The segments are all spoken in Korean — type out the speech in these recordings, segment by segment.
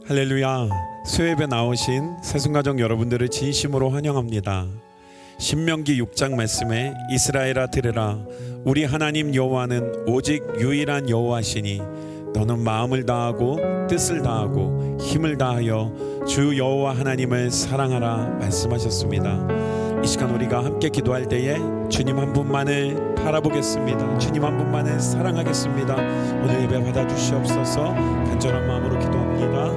할렐루야. 수요예배 나오신 새순가족 여러분들을 진심으로 환영합니다. 신명기 6장 말씀에 이스라엘아 들으라, 우리 하나님 여호와는 오직 유일한 여호와시니 너는 마음을 다하고 뜻을 다하고 힘을 다하여 주 여호와 하나님을 사랑하라 말씀하셨습니다. 이 시간 우리가 함께 기도할 때에 주님 한 분만을 바라보겠습니다. 주님 한 분만을 사랑하겠습니다. 오늘 예배 받아주시옵소서. 간절한 마음으로 기도합니다.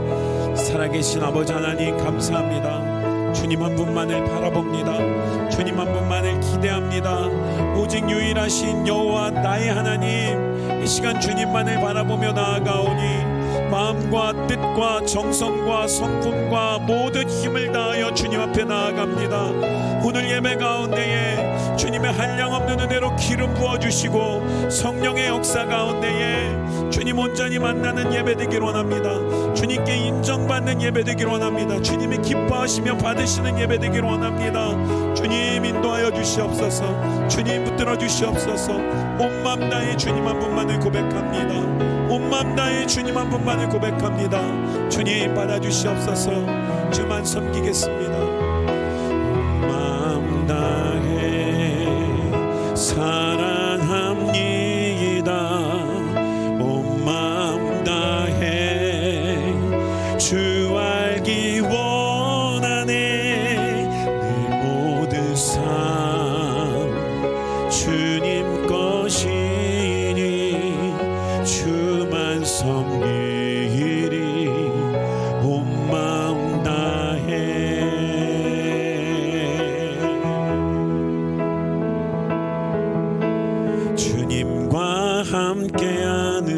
살아계신 아버지 하나님 감사합니다. 주님 한 분만을 바라봅니다. 주님 한 분만을 기대합니다. 오직 유일하신 여호와 나의 하나님, 이 시간 주님만을 바라보며 나아가오니 마음과 뜻과 정성과 성품과 모든 힘을 다하여 주님 앞에 나아갑니다. 오늘 예배 가운데에 주님의 한량없는 은혜로 기름 부어주시고 성령의 역사 가운데에 주님 온전히 만나는 예배 되길 원합니다. 주님께 인정받는 예배 되길 원합니다. 주님이 기뻐하시며 받으시는 예배 되길 원합니다. 주님 인도하여 주시옵소서. 주님 붙들어 주시옵소서. 온 맘 다해 주님 한 분만을 고백합니다. 온 맘 다해 주님 한 분만을 고백합니다. 주님 받아주시옵소서. 주만 섬기겠습니다. 온 맘 다해 사랑합니다. 온 맘 다해 주 알기 원하네. 내 모든 삶 주님 것이니 주만 섬기리. 온 마음 다해. 주님과 함께하는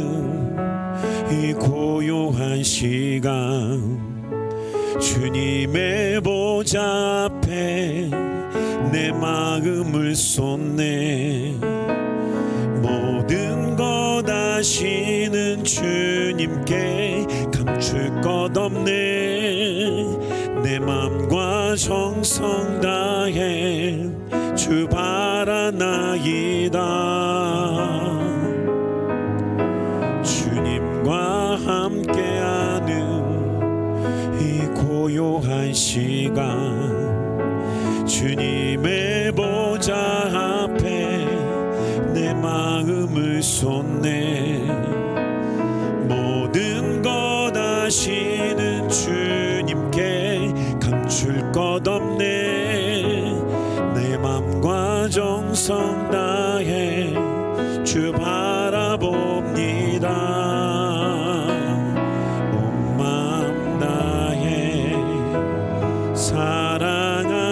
이 고요한 시간, 주님의 보좌 앞에 내 마음을 쏟네. 모든 것 아시는 주님께 감출 것 없네. 내 맘과 정성 다해 주 바라나이다. 주님과 함께하는 이 고요한 시간, 주님의 보좌 앞에 내 마음을 쏟네. 모든 것 아시는 주님께 감출 것 없네. 내 맘과 정성 다해 주 바라봅니다. 온 맘 다해 사랑합니다.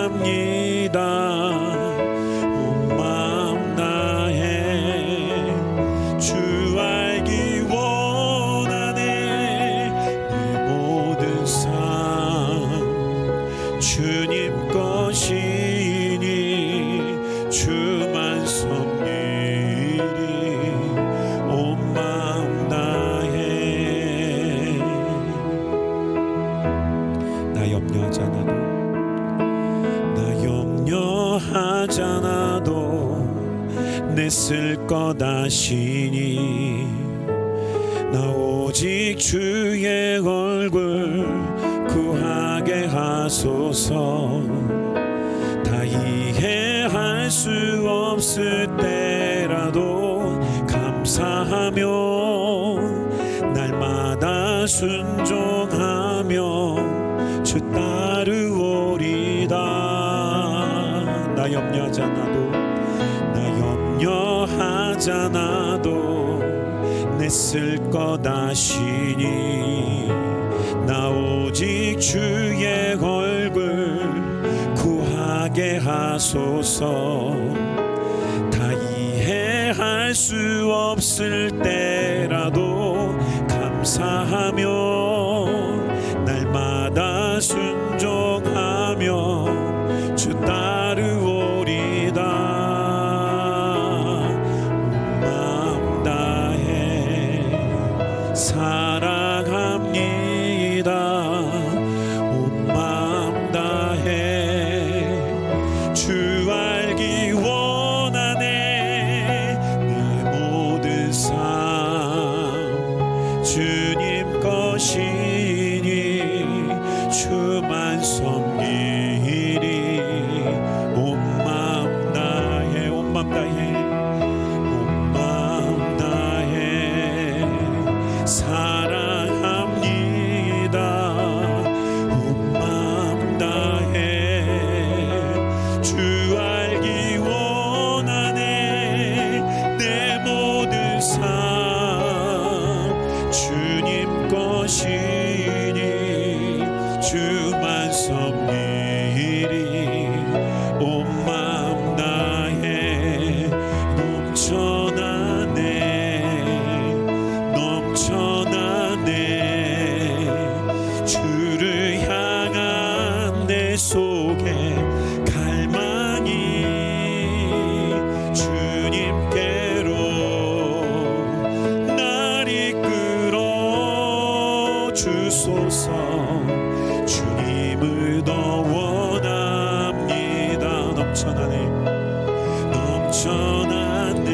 온 맘 다해 주 알기 원하네. 내 모든 삶 주님 것이니 주만 섬기리. 온 맘 다해. 나 염려하지 않아도, 나 염려하지 않아도 내 쓸 것 아시니. 나 오직 주의 얼굴 구하게 하소서. 다 이해할 수 없을 때라도 감사하며 날마다 순종하며 주 따르오리다. 나 염려하지 않아도, 나 염려하지 않아도 내 쓸 것 아시니. 나 오직 주의 얼굴 구하게 하소서. 다 이해할 수 없을 때라도 감사하며 날마다 순종하며 주 따르오리다. 온 마음 다해 사랑합니다. 온 마음 다해 주 알기 원하네. 내 모든 삶 주님 것이니 주소서. 주님을 더 원합니다. 넘쳐나네 넘쳐나네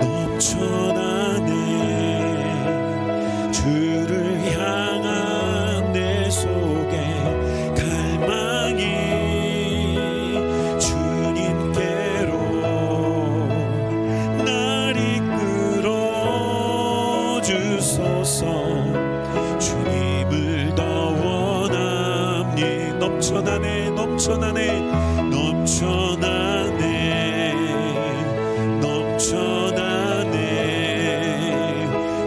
넘쳐나네. 주를 향한 내 속에 갈망이 주님께로 날 이끌어 주소서. 주님을 더 원합니. 넘쳐나네 넘쳐나네 넘쳐나네 넘쳐나네.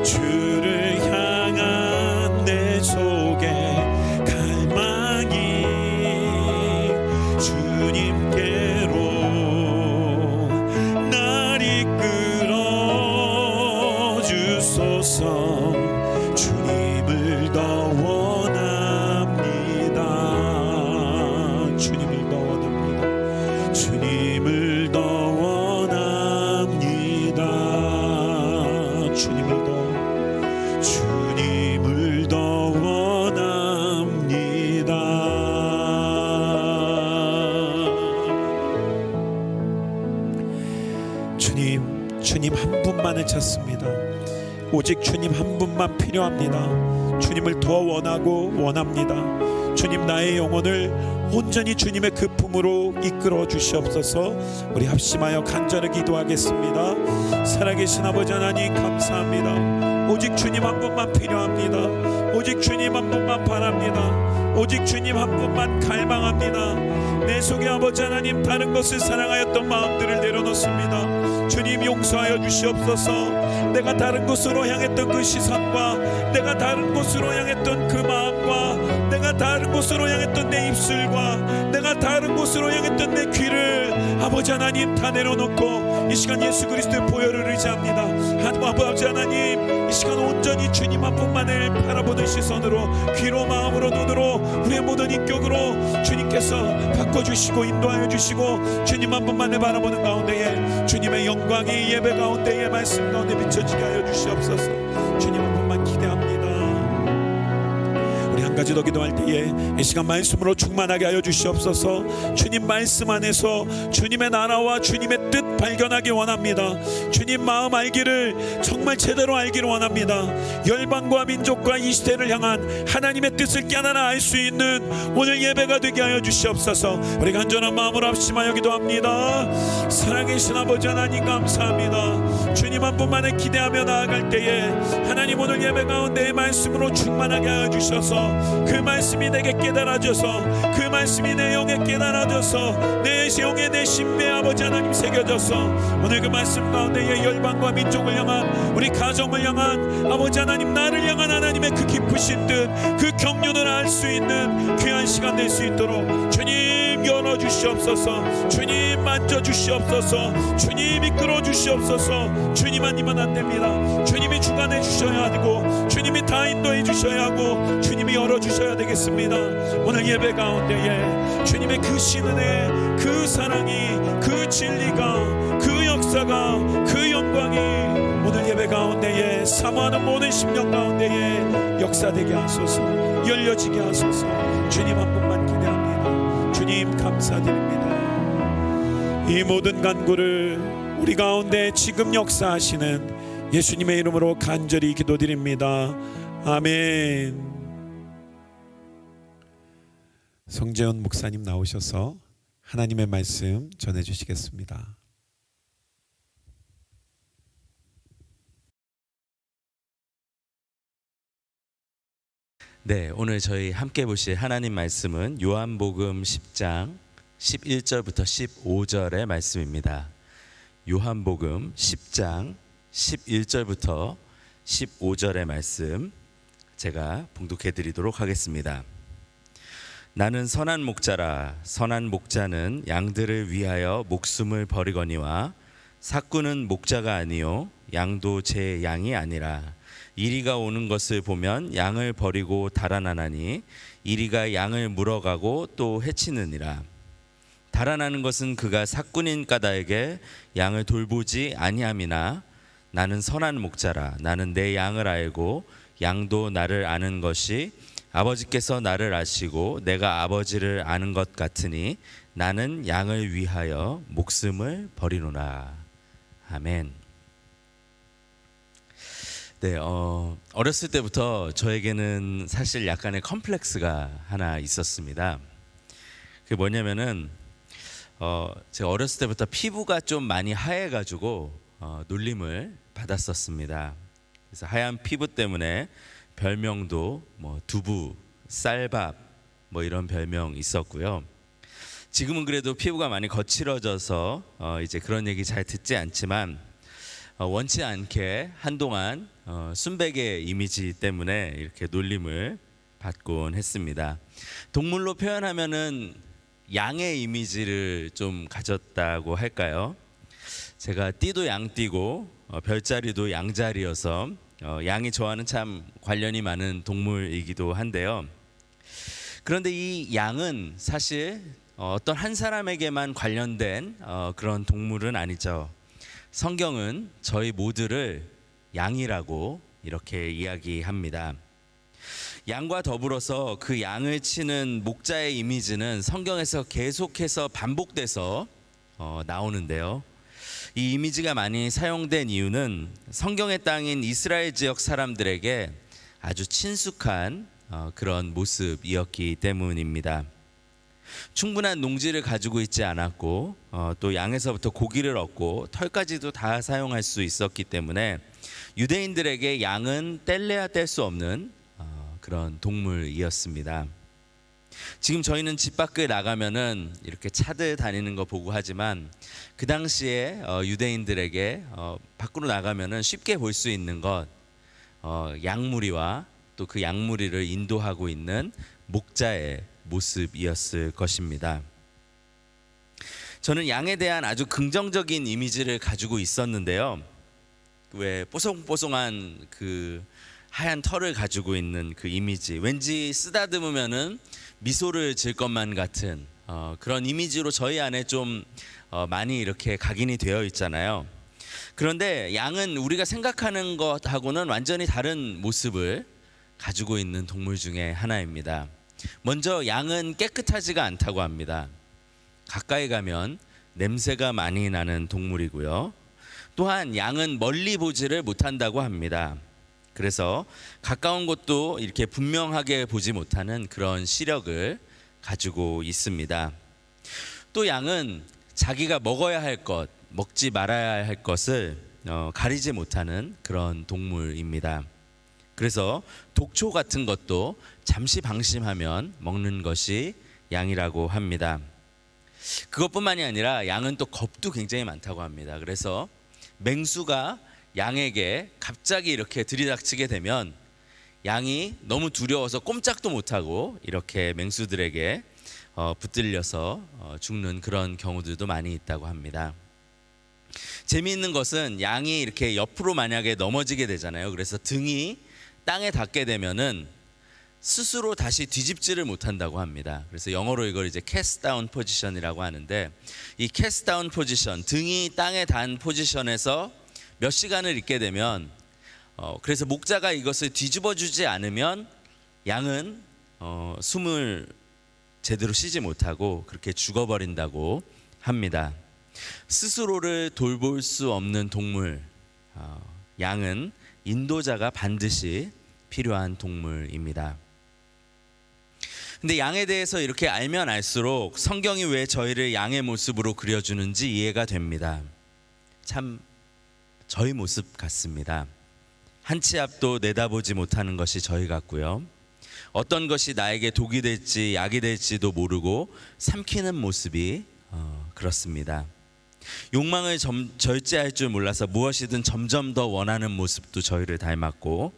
주를 향한 내 속에 갈망이 주님께로 날 이끌어 주소서. 주님을 더 원합니다. 주님을 더 원합니다. 주님을 더 원합니다. 주님을 더 원합니다. 주님 한 분만을 찾습니다. 오직 주님 한 분만 필요합니다. 주님을 더 원하고 원합니다. 주님, 나의 영혼을 온전히 주님의 그 품으로 이끌어 주시옵소서. 우리 합심하여 간절히 기도하겠습니다. 살아계신 아버지 하나님 감사합니다. 오직 주님 한 분만 필요합니다. 오직 주님 한 분만 바랍니다. 오직 주님 한 분만 갈망합니다. 내 속에 아버지 하나님 다른 것을 사랑하였던 마음들을 내려놓습니다. 주님 용서하여 주시옵소서. 내가 다른 곳으로 향했던 그 시선과 내가 다른 곳으로 향했던 그 마음과 내가 다른 곳으로 향했던 내 입술과 내가 다른 곳으로 향했던 내 귀를 아버지 하나님 다 내려놓고 이 시간 예수 그리스도의 보혈을 의지합니다. 아버지 하나님, 이 시간 온전히 주님 한 분만을 바라보는 시선으로, 귀로, 마음으로, 눈으로, 우리의 모든 인격으로 주님께서 바꿔주시고 인도하여 주시고 주님 한 분만을 바라보는 가운데에 주님의 영광이 예배 가운데에 말씀 가운데 비춰지게 하여 주시옵소서. 주님 한 분만 기대합니다. 우리 한 가지 더 기도할 때에 이 시간 말씀으로 충만하게 하여 주시옵소서. 주님 말씀 안에서 주님의 나라와 주님의 뜻 발견하기 원합니다. 주님 마음 알기를 정말 제대로 알기를 원합니다. 열방과 민족과 이 시대를 향한 하나님의 뜻을 깨달아 알 수 있는 오늘 예배가 되게 하여 주시옵소서. 우리 간절한 마음으로 합심하여 기도합니다. 살아계신 아버지 하나님 감사합니다. 주님 한 분만을 기대하며 나아갈 때에 하나님 오늘 예배 가운데의 말씀으로 충만하게 하여 주셔서 그 말씀이 내게 깨달아져서 그 말씀이 내 영에 깨달아져서 내 영에 내 심내에 아버지 하나님 새겨져서 오늘 그 말씀 가운데에 열방과 민족을 향한 우리 가정을 향한 아버지 하나님 나를 향한 하나님의 그 깊으신 뜻 그 경륜을 알 수 있는 귀한 시간 될 수 있도록 주님 열어주시옵소서. 주님 만져주시옵소서. 주님 이끌어주시옵소서. 주님 아니면 안 됩니다. 주님이 주관해 주셔야 하고 주님이 다 인도해 주셔야 하고 주님이 열어주셔야 되겠습니다. 오늘 예배 가운데에 주님의 그 신은혜 그 사랑이 그 진리가 그 역사가 그 영광이 오늘 예배 가운데에 사모하는 모든 심령 가운데에 역사되게 하소서. 열려지게 하소서. 주님 한 분만 기대합니다. 주님 감사드립니다. 이 모든 간구를 우리 가운데 지금 역사하시는 예수님의 이름으로 간절히 기도드립니다. 아멘. 성재훈 목사님 나오셔서 하나님의 말씀 전해주시겠습니다. 네, 오늘 저희 함께 보실 하나님 말씀은 요한복음 10장 11절부터 15절의 말씀입니다. 요한복음 10장 11절부터 15절의 말씀 제가 봉독해 드리도록 하겠습니다. 나는 선한 목자라. 선한 목자는 양들을 위하여 목숨을 버리거니와 삭구는 목자가 아니요 양도 제 양이 아니라. 이리가 오는 것을 보면 양을 버리고 달아나나니 이리가 양을 물어가고 또 해치느니라. 달아나는 것은 그가 삭군인 까닭에 양을 돌보지 아니함이나 나는 선한 목자라. 나는 내 양을 알고 양도 나를 아는 것이 아버지께서 나를 아시고 내가 아버지를 아는 것 같으니 나는 양을 위하여 목숨을 버리노라. 아멘. 네, 어렸을 때부터 저에게는 사실 약간의 컴플렉스가 하나 있었습니다. 그게 뭐냐면은 제가 어렸을 때부터 피부가 좀 많이 하얘가지고 놀림을 받았었습니다. 그래서 하얀 피부 때문에 별명도 뭐 두부, 쌀밥 뭐 이런 별명 있었고요. 지금은 그래도 피부가 많이 거칠어져서 이제 그런 얘기 잘 듣지 않지만 원치 않게 한동안 순백의 이미지 때문에 이렇게 놀림을 받곤 했습니다. 동물로 표현하면은 양의 이미지를 좀 가졌다고 할까요? 제가 띠도 양띠고 별자리도 양자리여서 양이 저와는 참 관련이 많은 동물이기도 한데요. 그런데 이 양은 사실 어떤 한 사람에게만 관련된 그런 동물은 아니죠. 성경은 저희 모두를 양이라고 이렇게 이야기합니다. 양과 더불어서 그 양을 치는 목자의 이미지는 성경에서 계속해서 반복돼서 나오는데요. 이 이미지가 많이 사용된 이유는 성경의 땅인 이스라엘 지역 사람들에게 아주 친숙한 그런 모습이었기 때문입니다. 충분한 농지를 가지고 있지 않았고 또 양에서부터 고기를 얻고 털까지도 다 사용할 수 있었기 때문에 유대인들에게 양은 뗄래야 뗄 수 없는 그런 동물이었습니다. 지금 저희는 집 밖에 나가면은 이렇게 차들 다니는 거 보고 하지만 그 당시에 유대인들에게 밖으로 나가면은 쉽게 볼 수 있는 것 양무리와 또 그 양무리를 인도하고 있는 목자의 모습이었을 것입니다. 저는 양에 대한 아주 긍정적인 이미지를 가지고 있었는데요. 왜 뽀송뽀송한 그 하얀 털을 가지고 있는 그 이미지, 왠지 쓰다듬으면은 미소를 지을 것만 같은 그런 이미지로 저희 안에 좀 많이 이렇게 각인이 되어 있잖아요. 그런데 양은 우리가 생각하는 것하고는 완전히 다른 모습을 가지고 있는 동물 중에 하나입니다. 먼저 양은 깨끗하지가 않다고 합니다. 가까이 가면 냄새가 많이 나는 동물이고요. 또한 양은 멀리 보지를 못한다고 합니다. 그래서 가까운 곳도 이렇게 분명하게 보지 못하는 그런 시력을 가지고 있습니다. 또 양은 자기가 먹어야 할 것, 먹지 말아야 할 것을 가리지 못하는 그런 동물입니다. 그래서 독초 같은 것도 잠시 방심하면 먹는 것이 양이라고 합니다. 그것뿐만이 아니라 양은 또 겁도 굉장히 많다고 합니다. 그래서 맹수가 양에게 갑자기 이렇게 들이닥치게 되면 양이 너무 두려워서 꼼짝도 못하고 이렇게 맹수들에게 붙들려서 죽는 그런 경우들도 많이 있다고 합니다. 재미있는 것은 양이 이렇게 옆으로 만약에 넘어지게 되잖아요. 그래서 등이 땅에 닿게 되면은 스스로 다시 뒤집지를 못한다고 합니다. 그래서 영어로 이걸 이제 cast down 포지션이라고 하는데, 이 cast down 포지션, 등이 땅에 닿은 포지션에서 몇 시간을 있게 되면 그래서 목자가 이것을 뒤집어 주지 않으면 양은 숨을 제대로 쉬지 못하고 그렇게 죽어버린다고 합니다. 스스로를 돌볼 수 없는 동물, 양은 인도자가 반드시 필요한 동물입니다. 근데 양에 대해서 이렇게 알면 알수록 성경이 왜 저희를 양의 모습으로 그려주는지 이해가 됩니다. 참 저희 모습 같습니다. 한 치 앞도 내다보지 못하는 것이 저희 같고요. 어떤 것이 나에게 독이 될지 약이 될지도 모르고 삼키는 모습이 그렇습니다. 욕망을 절제할 줄 몰라서 무엇이든 점점 더 원하는 모습도 저희를 닮았고,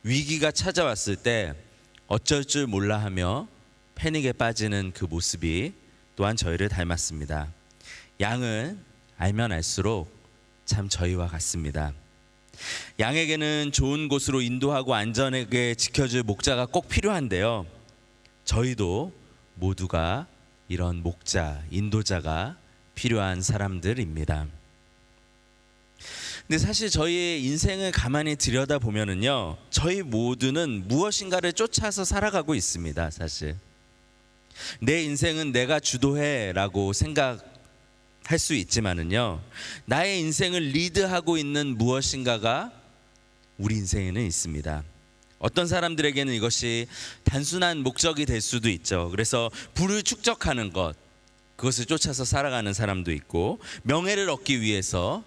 위기가 찾아왔을 때 어쩔 줄 몰라 하며 패닉에 빠지는 그 모습이 또한 저희를 닮았습니다. 양을 알면 알수록 참 저희와 같습니다. 양에게는 좋은 곳으로 인도하고 안전하게 지켜줄 목자가 꼭 필요한데요. 저희도 모두가 이런 목자, 인도자가 필요한 사람들입니다. 근데 사실 저희의 인생을 가만히 들여다보면은요, 저희 모두는 무엇인가를 쫓아서 살아가고 있습니다. 사실 내 인생은 내가 주도해라고 생각할 수 있지만은요, 나의 인생을 리드하고 있는 무엇인가가 우리 인생에는 있습니다. 어떤 사람들에게는 이것이 단순한 목적이 될 수도 있죠. 그래서 부를 축적하는 것, 그것을 쫓아서 살아가는 사람도 있고, 명예를 얻기 위해서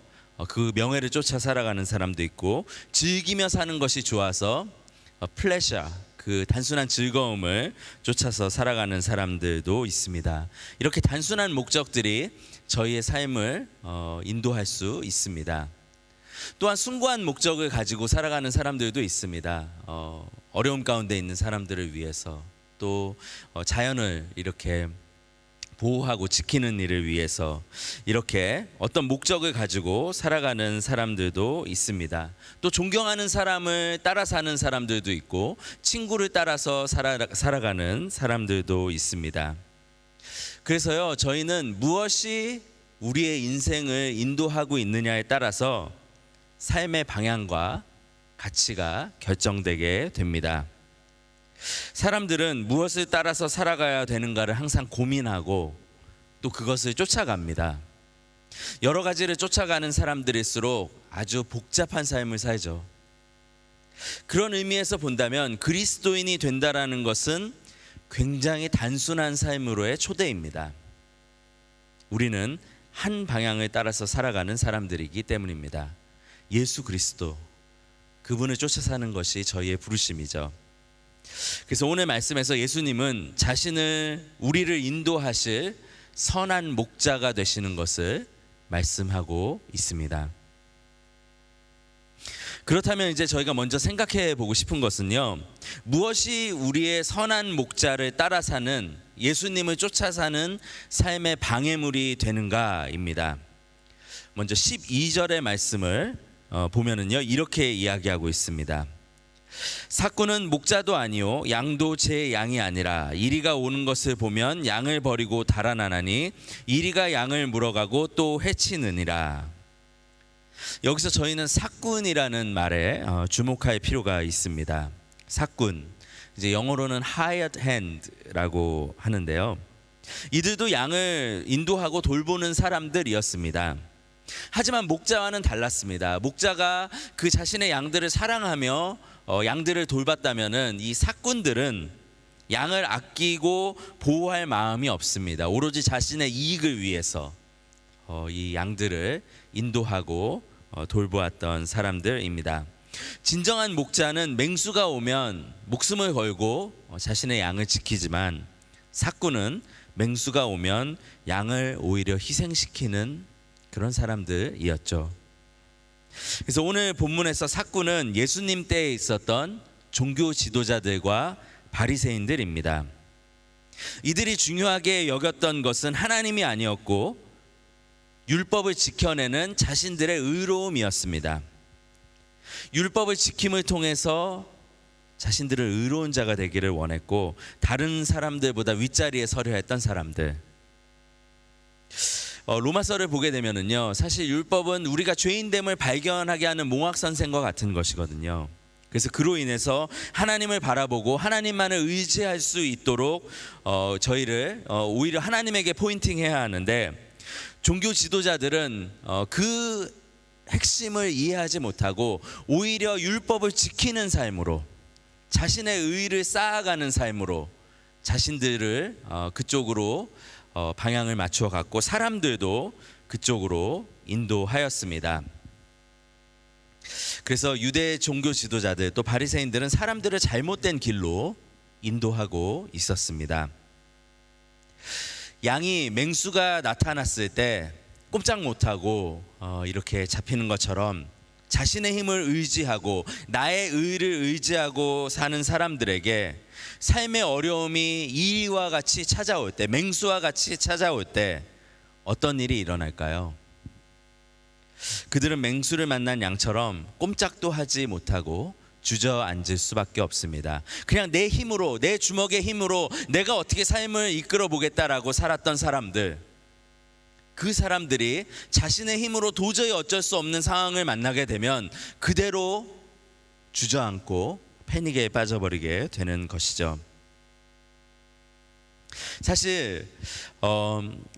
그 명예를 쫓아 살아가는 사람도 있고, 즐기며 사는 것이 좋아서 플레셔, 그 단순한 즐거움을 쫓아서 살아가는 사람들도 있습니다. 이렇게 단순한 목적들이 저희의 삶을 인도할 수 있습니다. 또한 숭고한 목적을 가지고 살아가는 사람들도 있습니다. 어려움 가운데 있는 사람들을 위해서, 또 자연을 이렇게 보호하고 지키는 일을 위해서 이렇게 어떤 목적을 가지고 살아가는 사람들도 있습니다. 또 존경하는 사람을 따라 사는 사람들도 있고, 친구를 따라서 살아가는 사람들도 있습니다. 그래서요, 저희는 무엇이 우리의 인생을 인도하고 있느냐에 따라서 삶의 방향과 가치가 결정되게 됩니다. 사람들은 무엇을 따라서 살아가야 되는가를 항상 고민하고 또 그것을 쫓아갑니다. 여러 가지를 쫓아가는 사람들일수록 아주 복잡한 삶을 살죠. 그런 의미에서 본다면 그리스도인이 된다라는 것은 굉장히 단순한 삶으로의 초대입니다. 우리는 한 방향을 따라서 살아가는 사람들이기 때문입니다. 예수 그리스도, 그분을 쫓아 사는 것이 저희의 부르심이죠. 그래서 오늘 말씀에서 예수님은 자신을, 우리를 인도하실 선한 목자가 되시는 것을 말씀하고 있습니다. 그렇다면 이제 저희가 먼저 생각해 보고 싶은 것은요, 무엇이 우리의 선한 목자를 따라 사는, 예수님을 쫓아 사는 삶의 방해물이 되는가입니다. 먼저 12절의 말씀을 보면은요, 이렇게 이야기하고 있습니다. 삭구는 목자도 아니요 양도 제 양이 아니라 이리가 오는 것을 보면 양을 버리고 달아나나니 이리가 양을 물어가고 또 해치느니라. 여기서 저희는 삭군이라는 말에 주목할 필요가 있습니다. 삭군, 이제 영어로는 hired hand라고 하는데요, 이들도 양을 인도하고 돌보는 사람들이었습니다. 하지만 목자와는 달랐습니다. 목자가 그 자신의 양들을 사랑하며 양들을 돌봤다면은 이 삭군들은 양을 아끼고 보호할 마음이 없습니다. 오로지 자신의 이익을 위해서 이 양들을 인도하고 돌보았던 사람들입니다. 진정한 목자는 맹수가 오면 목숨을 걸고 자신의 양을 지키지만, 삭군은 맹수가 오면 양을 오히려 희생시키는 그런 사람들이었죠. 그래서 오늘 본문에서 삭군은 예수님 때에 있었던 종교 지도자들과 바리새인들입니다. 이들이 중요하게 여겼던 것은 하나님이 아니었고 율법을 지켜내는 자신들의 의로움이었습니다. 율법을 지킴을 통해서 자신들을 의로운 자가 되기를 원했고, 다른 사람들보다 윗자리에 서려 했던 사람들. 로마서를 보게 되면은요, 사실 율법은 우리가 죄인됨을 발견하게 하는 몽학선생과 같은 것이거든요. 그래서 그로 인해서 하나님을 바라보고 하나님만을 의지할 수 있도록 저희를 오히려 하나님에게 포인팅해야 하는데, 종교 지도자들은 그 핵심을 이해하지 못하고 오히려 율법을 지키는 삶으로, 자신의 의를 쌓아가는 삶으로 자신들을 그쪽으로 방향을 맞추어 갔고, 사람들도 그쪽으로 인도하였습니다. 그래서 유대 종교 지도자들 또 바리새인들은 사람들을 잘못된 길로 인도하고 있었습니다. 양이 맹수가 나타났을 때 꼼짝 못하고 이렇게 잡히는 것처럼 자신의 힘을 의지하고 나의 의를 의지하고 사는 사람들에게 삶의 어려움이 이와 같이 찾아올 때, 맹수와 같이 찾아올 때 어떤 일이 일어날까요? 그들은 맹수를 만난 양처럼 꼼짝도 하지 못하고 주저앉을 수밖에 없습니다. 그냥 내 힘으로, 내 주먹의 힘으로 내가 어떻게 삶을 이끌어 보겠다라고 살았던 사람들, 그 사람들이 자신의 힘으로 도저히 어쩔 수 없는 상황을 만나게 되면 그대로 주저앉고 패닉에 빠져버리게 되는 것이죠. 사실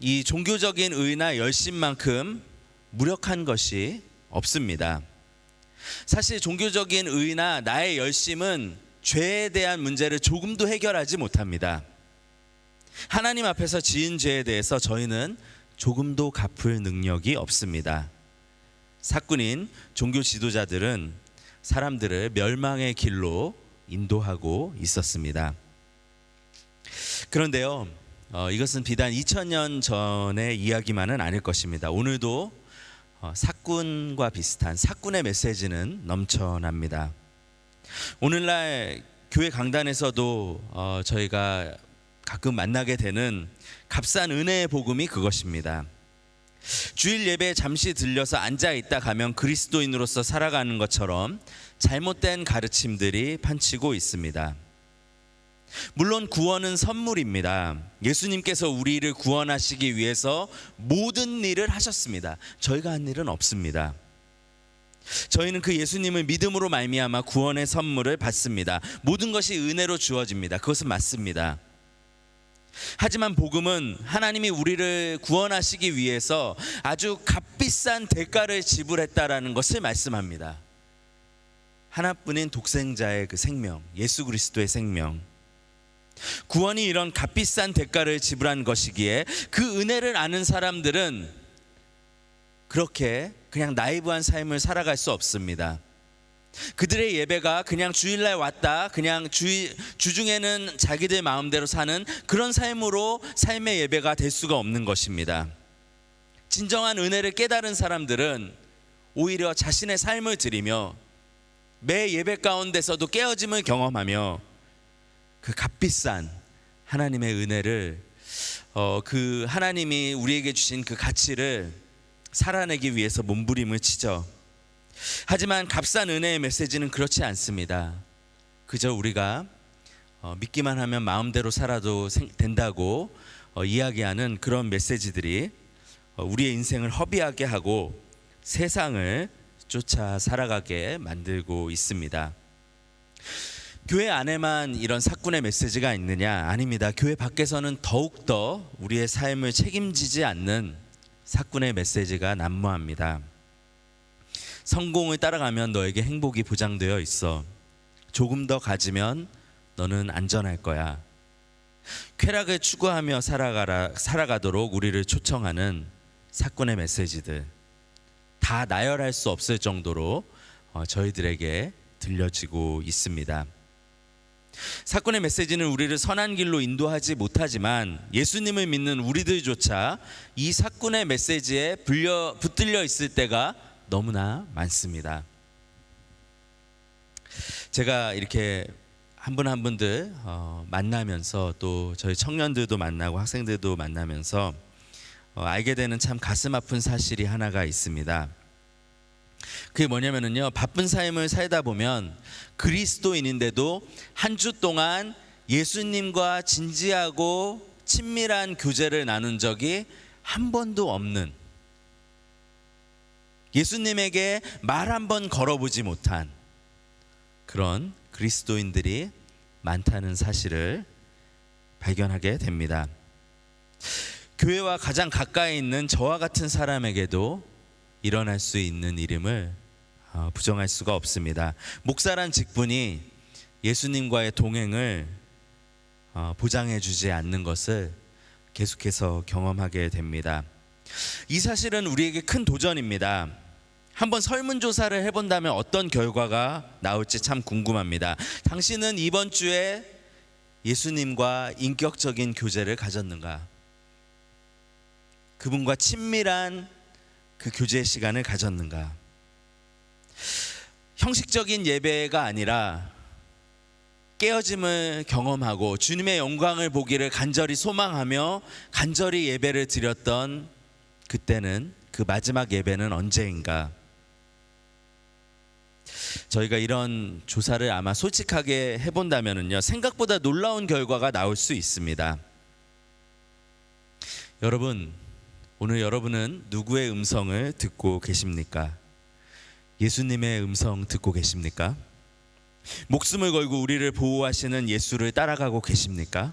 이 종교적인 의나 열심만큼 무력한 것이 없습니다. 사실 종교적인 의나 나의 열심은 죄에 대한 문제를 조금도 해결하지 못합니다. 하나님 앞에서 지은 죄에 대해서 저희는 조금도 갚을 능력이 없습니다. 사꾼인 종교 지도자들은 사람들을 멸망의 길로 인도하고 있었습니다. 그런데요, 이것은 비단 2000년 전의 이야기만은 아닐 것입니다. 오늘도 사꾼과 비슷한 사꾼의 메시지는 넘쳐납니다. 오늘날 교회 강단에서도 저희가 가끔 만나게 되는 값싼 은혜의 복음이 그것입니다. 주일 예배에 잠시 들려서 앉아 있다 가면 그리스도인으로서 살아가는 것처럼 잘못된 가르침들이 판치고 있습니다. 물론 구원은 선물입니다. 예수님께서 우리를 구원하시기 위해서 모든 일을 하셨습니다. 저희가 한 일은 없습니다. 저희는 그 예수님을 믿음으로 말미암아 구원의 선물을 받습니다. 모든 것이 은혜로 주어집니다. 그것은 맞습니다. 하지만 복음은 하나님이 우리를 구원하시기 위해서 아주 값비싼 대가를 지불했다라는 것을 말씀합니다. 하나뿐인 독생자의 그 생명, 예수 그리스도의 생명, 구원이 이런 값비싼 대가를 지불한 것이기에 그 은혜를 아는 사람들은 그렇게 그냥 나이브한 삶을 살아갈 수 없습니다. 그들의 예배가 그냥 주일날 왔다, 그냥 주중에는 자기들 마음대로 사는 그런 삶으로 삶의 예배가 될 수가 없는 것입니다. 진정한 은혜를 깨달은 사람들은 오히려 자신의 삶을 드리며 매 예배 가운데서도 깨어짐을 경험하며 그 값비싼 하나님의 은혜를 그 하나님이 우리에게 주신 그 가치를 살아내기 위해서 몸부림을 치죠. 하지만 값싼 은혜의 메시지는 그렇지 않습니다. 그저 우리가 믿기만 하면 마음대로 살아도 된다고 이야기하는 그런 메시지들이 우리의 인생을 허비하게 하고 세상을 쫓아 살아가게 만들고 있습니다. 교회 안에만 이런 사꾼의 메시지가 있느냐? 아닙니다. 교회 밖에서는 더욱더 우리의 삶을 책임지지 않는 사꾼의 메시지가 난무합니다. 성공을 따라가면 너에게 행복이 보장되어 있어. 조금 더 가지면 너는 안전할 거야. 쾌락을 추구하며 살아가도록 우리를 초청하는 사꾼의 메시지들, 다 나열할 수 없을 정도로 저희들에게 들려지고 있습니다. 사꾼의 메시지는 우리를 선한 길로 인도하지 못하지만 예수님을 믿는 우리들조차 이 사꾼의 메시지에 붙들려 있을 때가 너무나 많습니다. 제가 이렇게 한 분 한 분들 만나면서 또 저희 청년들도 만나고 학생들도 만나면서 알게 되는 참 가슴 아픈 사실이 하나가 있습니다. 그게 뭐냐면요, 바쁜 삶을 살다 보면 그리스도인인데도 한 주 동안 예수님과 진지하고 친밀한 교제를 나눈 적이 한 번도 없는, 예수님에게 말 한 번 걸어보지 못한 그런 그리스도인들이 많다는 사실을 발견하게 됩니다. 교회와 가장 가까이 있는 저와 같은 사람에게도 일어날 수 있는 일임을 부정할 수가 없습니다. 목사란 직분이 예수님과의 동행을 보장해 주지 않는 것을 계속해서 경험하게 됩니다. 이 사실은 우리에게 큰 도전입니다. 한번 설문조사를 해본다면 어떤 결과가 나올지 참 궁금합니다. 당신은 이번 주에 예수님과 인격적인 교제를 가졌는가? 그분과 친밀한 그 교제 시간을 가졌는가? 형식적인 예배가 아니라 깨어짐을 경험하고 주님의 영광을 보기를 간절히 소망하며 간절히 예배를 드렸던 그때는, 그 마지막 예배는 언제인가? 저희가 이런 조사를 아마 솔직하게 해본다면요, 생각보다 놀라운 결과가 나올 수 있습니다. 여러분, 오늘 여러분은 누구의 음성을 듣고 계십니까? 예수님의 음성 듣고 계십니까? 목숨을 걸고 우리를 보호하시는 예수를 따라가고 계십니까?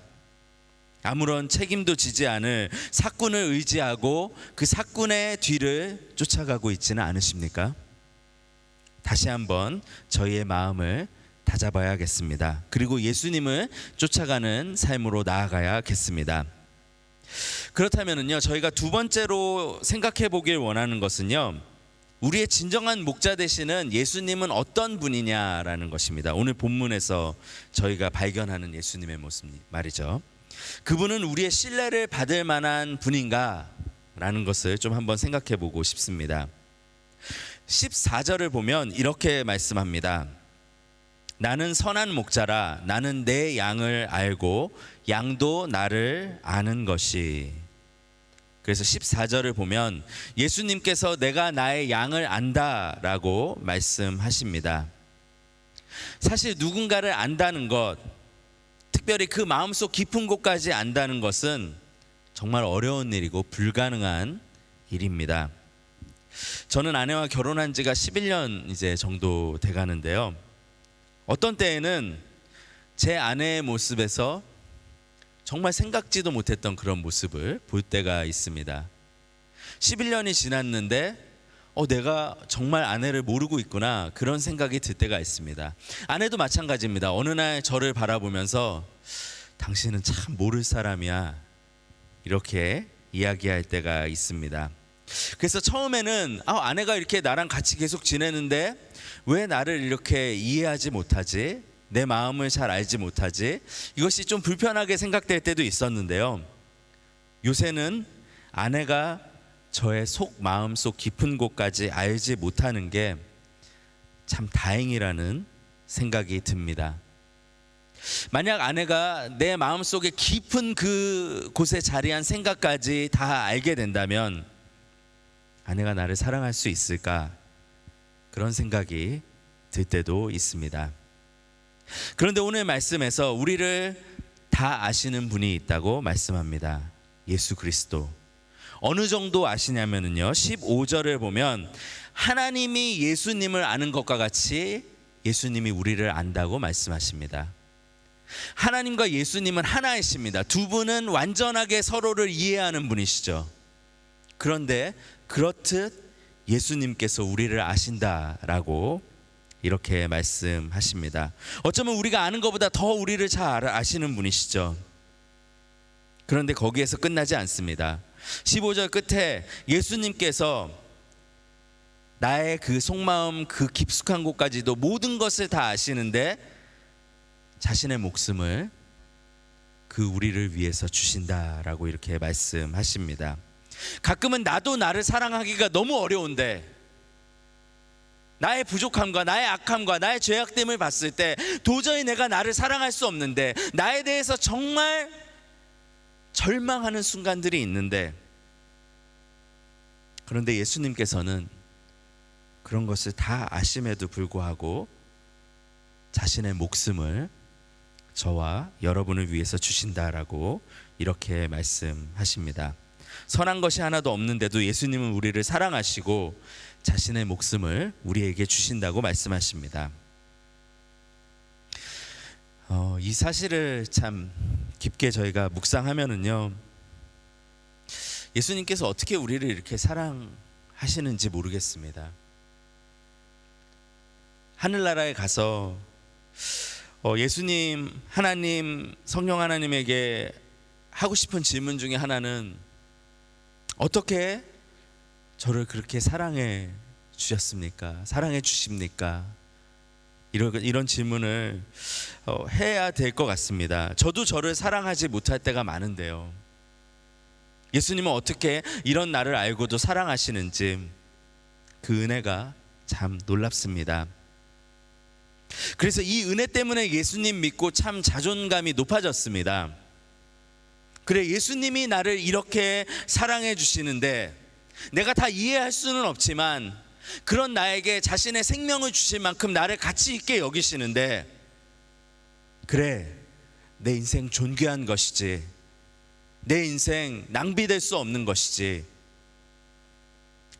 아무런 책임도 지지 않을 사꾼을 의지하고 그 사꾼의 뒤를 쫓아가고 있지는 않으십니까? 다시 한번 저희의 마음을 다잡아야겠습니다. 그리고 예수님을 쫓아가는 삶으로 나아가야겠습니다. 그렇다면요, 저희가 두 번째로 생각해 보길 원하는 것은요, 우리의 진정한 목자 되시는 예수님은 어떤 분이냐라는 것입니다. 오늘 본문에서 저희가 발견하는 예수님의 모습 말이죠. 그분은 우리의 신뢰를 받을 만한 분인가? 라는 것을 좀 한번 생각해 보고 싶습니다. 14절을 보면 이렇게 말씀합니다. 나는 선한 목자라. 나는 내 양을 알고 양도 나를 아는 것이. 그래서 14절을 보면 예수님께서 내가 나의 양을 안다라고 말씀하십니다. 사실 누군가를 안다는 것, 특별히 그 마음속 깊은 곳까지 안다는 것은 정말 어려운 일이고 불가능한 일입니다. 저는 아내와 결혼한 지가 11년 이제 정도 돼 가는데요. 어떤 때에는 제 아내의 모습에서 정말 생각지도 못했던 그런 모습을 볼 때가 있습니다. 11년이 지났는데 내가 정말 아내를 모르고 있구나, 그런 생각이 들 때가 있습니다. 아내도 마찬가지입니다. 어느 날 저를 바라보면서 당신은 참 모를 사람이야, 이렇게 이야기할 때가 있습니다. 그래서 처음에는 아내가 이렇게 나랑 같이 계속 지내는데 왜 나를 이렇게 이해하지 못하지? 내 마음을 잘 알지 못하지? 이것이 좀 불편하게 생각될 때도 있었는데요. 요새는 아내가 저의 마음속 깊은 곳까지 알지 못하는 게 참 다행이라는 생각이 듭니다. 만약 아내가 내 마음속에 깊은 그 곳에 자리한 생각까지 다 알게 된다면 아내가 나를 사랑할 수 있을까? 그런 생각이 들 때도 있습니다. 그런데 오늘 말씀에서 우리를 다 아시는 분이 있다고 말씀합니다. 예수 그리스도. 어느 정도 아시냐면요, 15절을 보면 하나님이 예수님을 아는 것과 같이 예수님이 우리를 안다고 말씀하십니다. 하나님과 예수님은 하나이십니다. 두 분은 완전하게 서로를 이해하는 분이시죠. 그런데 그렇듯 예수님께서 우리를 아신다라고 이렇게 말씀하십니다. 어쩌면 우리가 아는 것보다 더 우리를 잘 아시는 분이시죠. 그런데 거기에서 끝나지 않습니다. 15절 끝에 예수님께서 나의 그 속마음 그 깊숙한 곳까지도 모든 것을 다 아시는데 자신의 목숨을 그 우리를 위해서 주신다라고 이렇게 말씀하십니다. 가끔은 나도 나를 사랑하기가 너무 어려운데 나의 부족함과 나의 악함과 나의 죄악됨을 봤을 때 도저히 내가 나를 사랑할 수 없는데, 나에 대해서 정말 절망하는 순간들이 있는데, 그런데 예수님께서는 그런 것을 다 아심에도 불구하고 자신의 목숨을 저와 여러분을 위해서 주신다라고 이렇게 말씀하십니다. 선한 것이 하나도 없는데도 예수님은 우리를 사랑하시고 자신의 목숨을 우리에게 주신다고 말씀하십니다. 이 사실을 참 깊게 저희가 묵상하면은요, 예수님께서 어떻게 우리를 이렇게 사랑하시는지 모르겠습니다. 하늘나라에 가서 예수님, 하나님, 성령 하나님에게 하고 싶은 질문 중에 하나는 어떻게 저를 그렇게 사랑해 주셨습니까? 사랑해 주십니까? 이런 질문을 해야 될 것 같습니다. 저도 저를 사랑하지 못할 때가 많은데요. 예수님은 어떻게 이런 나를 알고도 사랑하시는지 그 은혜가 참 놀랍습니다. 그래서 이 은혜 때문에 예수님 믿고 참 자존감이 높아졌습니다. 그래, 예수님이 나를 이렇게 사랑해 주시는데 내가 다 이해할 수는 없지만 그런 나에게 자신의 생명을 주실 만큼 나를 가치 있게 여기시는데, 그래, 내 인생 존귀한 것이지, 내 인생 낭비될 수 없는 것이지,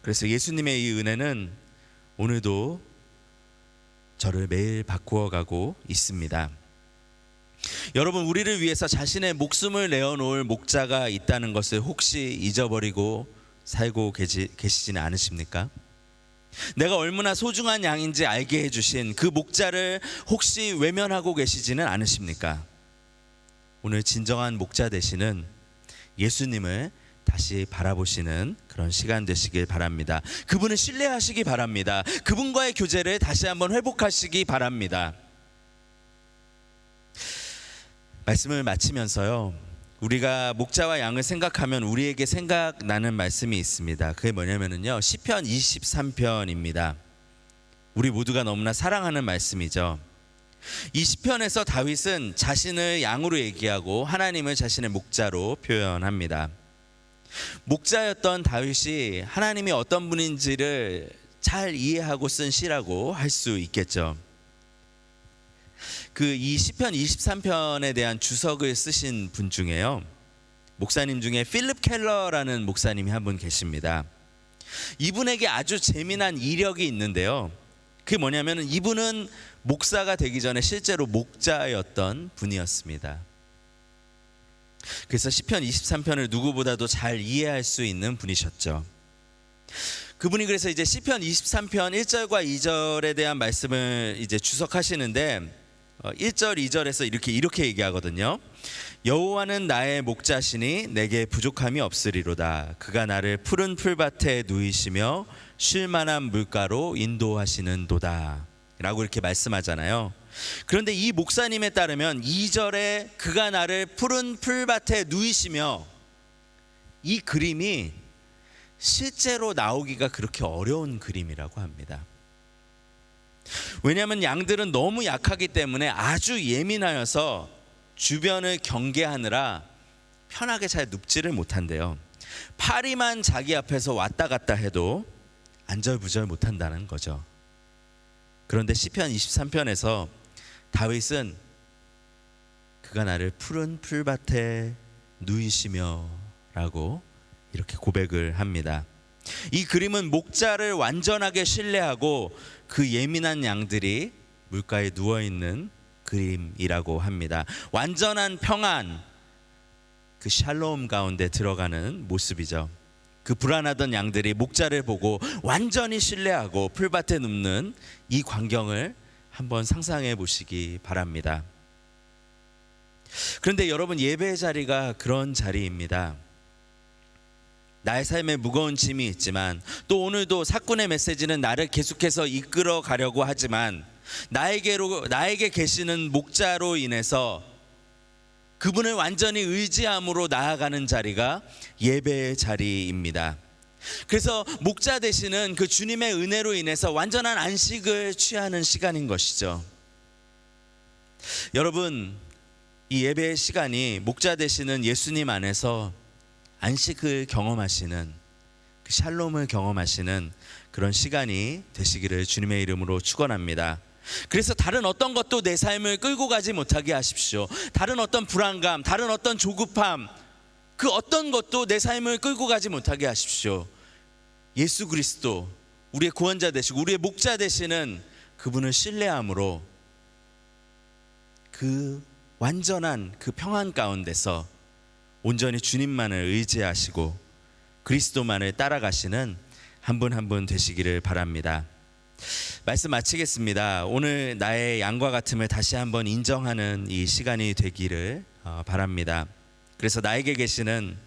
그래서 예수님의 이 은혜는 오늘도 저를 매일 바꾸어 가고 있습니다. 여러분, 우리를 위해서 자신의 목숨을 내어놓을 목자가 있다는 것을 혹시 잊어버리고 살고 계시지는 않으십니까? 내가 얼마나 소중한 양인지 알게 해주신 그 목자를 혹시 외면하고 계시지는 않으십니까? 오늘 진정한 목자 되시는 예수님을 다시 바라보시는 그런 시간 되시길 바랍니다. 그분을 신뢰하시기 바랍니다. 그분과의 교제를 다시 한번 회복하시기 바랍니다. 말씀을 마치면서요, 우리가 목자와 양을 생각하면 우리에게 생각나는 말씀이 있습니다. 그게 뭐냐면요, 시편 23편입니다. 우리 모두가 너무나 사랑하는 말씀이죠. 이 시편에서 다윗은 자신을 양으로 얘기하고 하나님을 자신의 목자로 표현합니다. 목자였던 다윗이 하나님이 어떤 분인지를 잘 이해하고 쓴 시라고 할 수 있겠죠. 이 시편 23편에 대한 주석을 쓰신 분 중에요, 목사님 중에 필립 켈러라는 목사님이 한 분 계십니다. 이분에게 아주 재미난 이력이 있는데요, 그게 뭐냐면 이분은 목사가 되기 전에 실제로 목자였던 분이었습니다. 그래서 시편 23편을 누구보다도 잘 이해할 수 있는 분이셨죠. 그분이 그래서 이제 시편 23편 1절과 2절에 대한 말씀을 이제 주석하시는데 1절 2절에서 이렇게 얘기하거든요. 여호와는 나의 목자시니 내게 부족함이 없으리로다. 그가 나를 푸른 풀밭에 누이시며 쉴 만한 물가로 인도하시는도다 라고 이렇게 말씀하잖아요. 그런데 이 목사님에 따르면 2절에 그가 나를 푸른 풀밭에 누이시며, 이 그림이 실제로 나오기가 그렇게 어려운 그림이라고 합니다. 왜냐하면 양들은 너무 약하기 때문에 아주 예민하여서 주변을 경계하느라 편하게 잘 눕지를 못한대요. 파리만 자기 앞에서 왔다 갔다 해도 안절부절 못한다는 거죠. 그런데 시편 23편에서 다윗은 그가 나를 푸른 풀밭에 누이시며 라고 이렇게 고백을 합니다. 이 그림은 목자를 완전하게 신뢰하고 그 예민한 양들이 물가에 누워있는 그림이라고 합니다. 완전한 평안, 그 샬롬 가운데 들어가는 모습이죠. 그 불안하던 양들이 목자를 보고 완전히 신뢰하고 풀밭에 눕는 이 광경을 한번 상상해 보시기 바랍니다. 그런데 여러분, 예배의 자리가 그런 자리입니다. 나의 삶에 무거운 짐이 있지만, 또 오늘도 사건의 메시지는 나를 계속해서 이끌어 가려고 하지만, 나에게 계시는 목자로 인해서 그분을 완전히 의지함으로 나아가는 자리가 예배의 자리입니다. 그래서 목자 되시는 그 주님의 은혜로 인해서 완전한 안식을 취하는 시간인 것이죠. 여러분, 이 예배의 시간이 목자 되시는 예수님 안에서 안식을 경험하시는, 그 샬롬을 경험하시는 그런 시간이 되시기를 주님의 이름으로 축원합니다. 그래서 다른 어떤 것도 내 삶을 끌고 가지 못하게 하십시오. 다른 어떤 불안감, 다른 어떤 조급함, 그 어떤 것도 내 삶을 끌고 가지 못하게 하십시오. 예수 그리스도, 우리의 구원자 되시고 우리의 목자 되시는 그분을 신뢰함으로 그 완전한 그 평안 가운데서 온전히 주님만을 의지하시고 그리스도만을 따라가시는 한 분 한 분 되시기를 바랍니다. 말씀 마치겠습니다. 오늘 나의 양과 같음을 다시 한번 인정하는 이 시간이 되기를 바랍니다. 그래서 나에게 계시는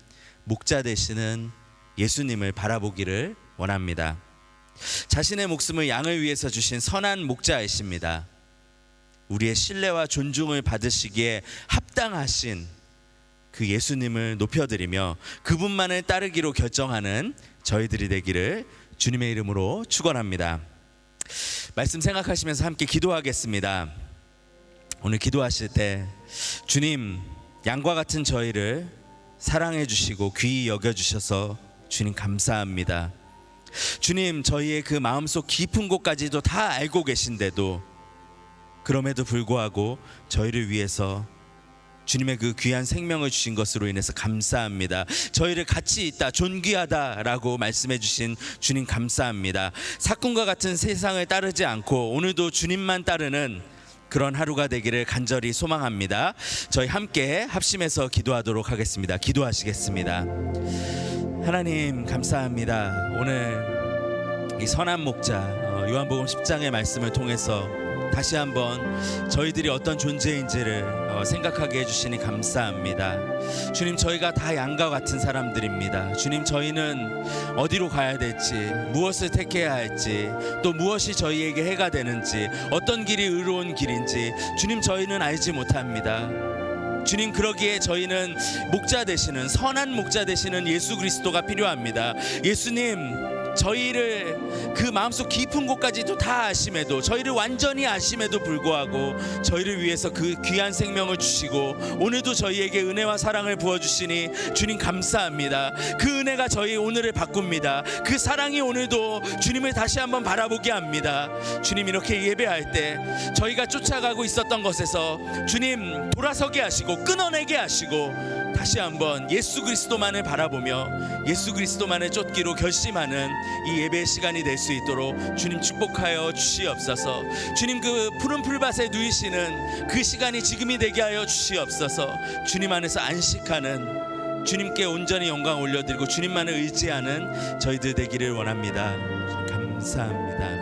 목자 되시는 예수님을 바라보기를 원합니다. 자신의 목숨을 양을 위해서 주신 선한 목자이십니다. 우리의 신뢰와 존중을 받으시기에 합당하신 그 예수님을 높여드리며 그분만을 따르기로 결정하는 저희들이 되기를 주님의 이름으로 축원합니다. 말씀 생각하시면서 함께 기도하겠습니다. 오늘 기도하실 때 주님, 양과 같은 저희를 사랑해 주시고 귀히 여겨 주셔서 주님 감사합니다. 주님, 저희의 그 마음속 깊은 곳까지도 다 알고 계신데도 그럼에도 불구하고 저희를 위해서 주님의 그 귀한 생명을 주신 것으로 인해서 감사합니다. 저희를 가치 있다, 존귀하다라고 말씀해 주신 주님 감사합니다. 사꾼과 같은 세상을 따르지 않고 오늘도 주님만 따르는 그런 하루가 되기를 간절히 소망합니다. 저희 함께 합심해서 기도하도록 하겠습니다. 기도하시겠습니다. 하나님 감사합니다. 오늘 이 선한 목자 요한복음 10장의 말씀을 통해서 다시 한번 저희들이 어떤 존재인지를 생각하게 해주시니 감사합니다. 주님, 저희가 다 양과 같은 사람들입니다. 주님, 저희는 어디로 가야 될지, 무엇을 택해야 할지, 또 무엇이 저희에게 해가 되는지, 어떤 길이 의로운 길인지 주님, 저희는 알지 못합니다. 주님, 그러기에 저희는 목자 되시는, 선한 목자 되시는 예수 그리스도가 필요합니다. 예수님, 저희를 그 마음속 깊은 곳까지도 다 아심에도, 저희를 완전히 아심에도 불구하고 저희를 위해서 그 귀한 생명을 주시고 오늘도 저희에게 은혜와 사랑을 부어주시니 주님 감사합니다. 그 은혜가 저희 오늘을 바꿉니다. 그 사랑이 오늘도 주님을 다시 한번 바라보게 합니다. 주님, 이렇게 예배할 때 저희가 쫓아가고 있었던 것에서 주님 돌아서게 하시고 끊어내게 하시고 다시 한번 예수 그리스도만을 바라보며 예수 그리스도만을 쫓기로 결심하는 이 예배의 시간이 될 수 있도록 주님 축복하여 주시옵소서. 주님, 그 푸른 풀밭에 누이시는 그 시간이 지금이 되게 하여 주시옵소서. 주님 안에서 안식하는, 주님께 온전히 영광 올려드리고 주님만을 의지하는 저희들 되기를 원합니다. 감사합니다.